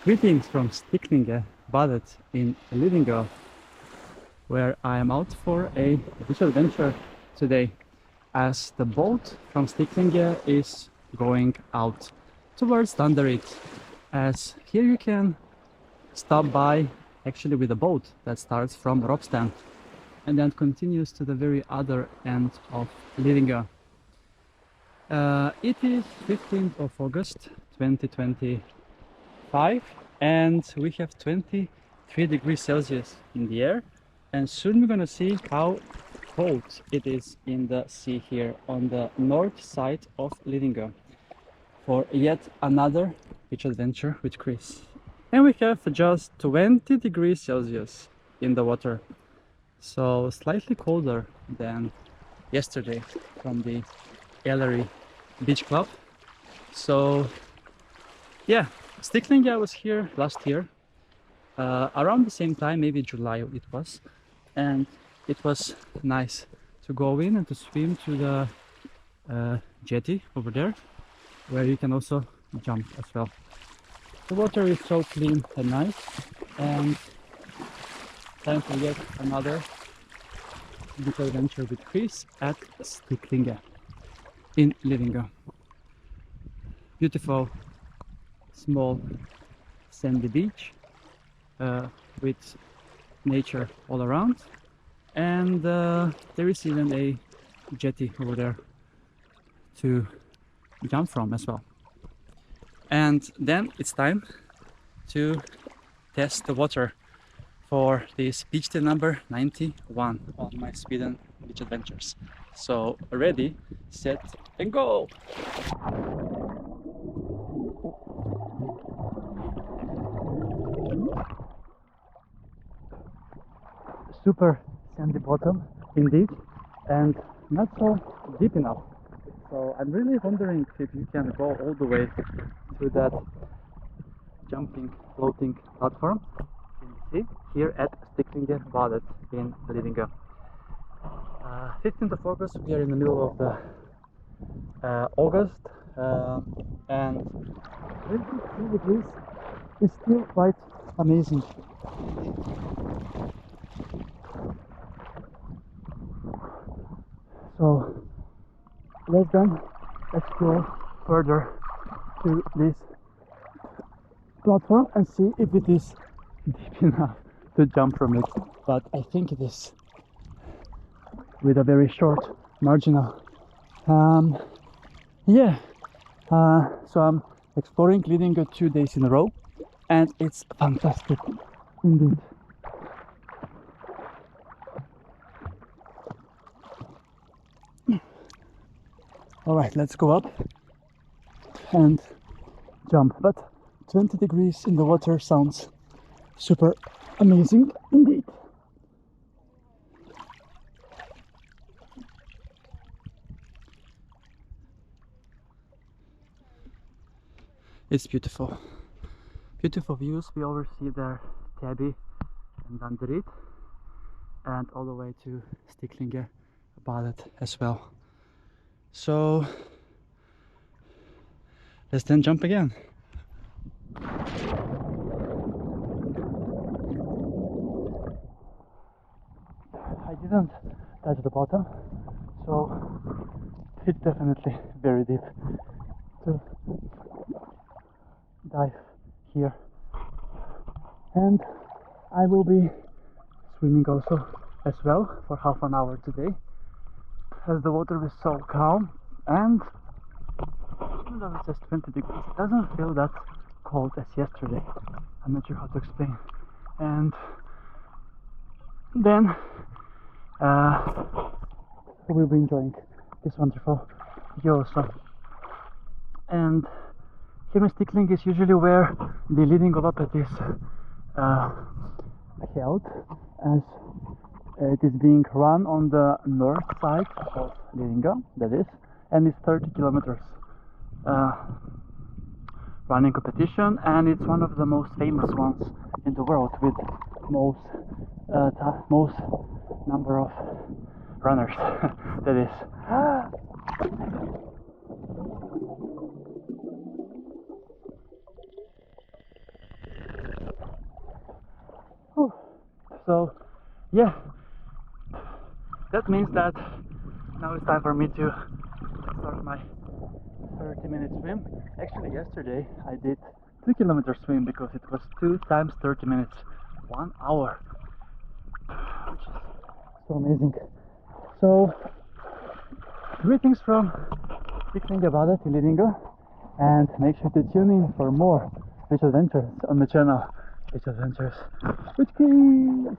Greetings from Sticklingebadet in Lidingö, where I am out for a beach adventure today, as the boat from Sticklinge is going out towards Danderyd. As here you can stop by actually with a boat that starts from Ropsten and then continues to the very other end of Lidingö. It is 15th of August 2025 and we have 23 degrees Celsius in the air, and soon we're gonna see how cold it is in the sea here on the north side of Lidingö for yet another beach adventure with Kris. And we have just 20 degrees Celsius in the water, so slightly colder than yesterday from the Ellery Beach Club. So yeah, Sticklinge was here last year around the same time, maybe July it was, and it was nice to go in and to swim to the jetty over there, where you can also jump as well. The water is so clean and nice, and time to yet another beach adventure with Kris at Sticklinge in Lidingö. Beautiful small sandy beach with nature all around, and there is even a jetty over there to jump from as well. And then it's time to test the water for this beach day number 91 on my Sweden beach adventures. So ready, set and go! Super sandy bottom indeed, and not so deep enough. So I'm really wondering if you can go all the way to that jumping, floating platform in the sea here at Sticklingebadet in Lidingö. 15th of August, we are in the middle of the August, and 23 degrees is still quite amazing. So let's then explore further to this platform and see if it is deep enough to jump from it. But I think it is, with a very short marginal. So I'm exploring Lidingö 2 days in a row, and it's fantastic indeed. All right, let's go up and jump. But 20 degrees in the water sounds super amazing indeed. It's beautiful. Beautiful views. We oversee there Täby and Danderyd, and all the way to Sticklingebadet as well. So let's then jump again. I didn't touch the bottom, so it's definitely very deep to dive here. And I will be swimming also as well for half an hour today, as the water is so calm, and even though it's just 20 degrees, it doesn't feel that cold as yesterday. I'm not sure how to explain. And then we'll be enjoying this wonderful view also. And here in Sticklinge is usually where the Lidingöbadet is held, as it is being run on the north side of Lidingö, that is, and it's 30 kilometers running competition, and it's one of the most famous ones in the world, with most number of runners. That is. So yeah, that means that now it's time for me to start my 30-minute swim. Actually, yesterday I did 2 kilometer swim because it was 2 times 30 minutes, 1 hour, which is so amazing. So, greetings from Sticklingebadet in Lidingö, and make sure to tune in for more beach adventures on the channel. Beach adventures with Kris.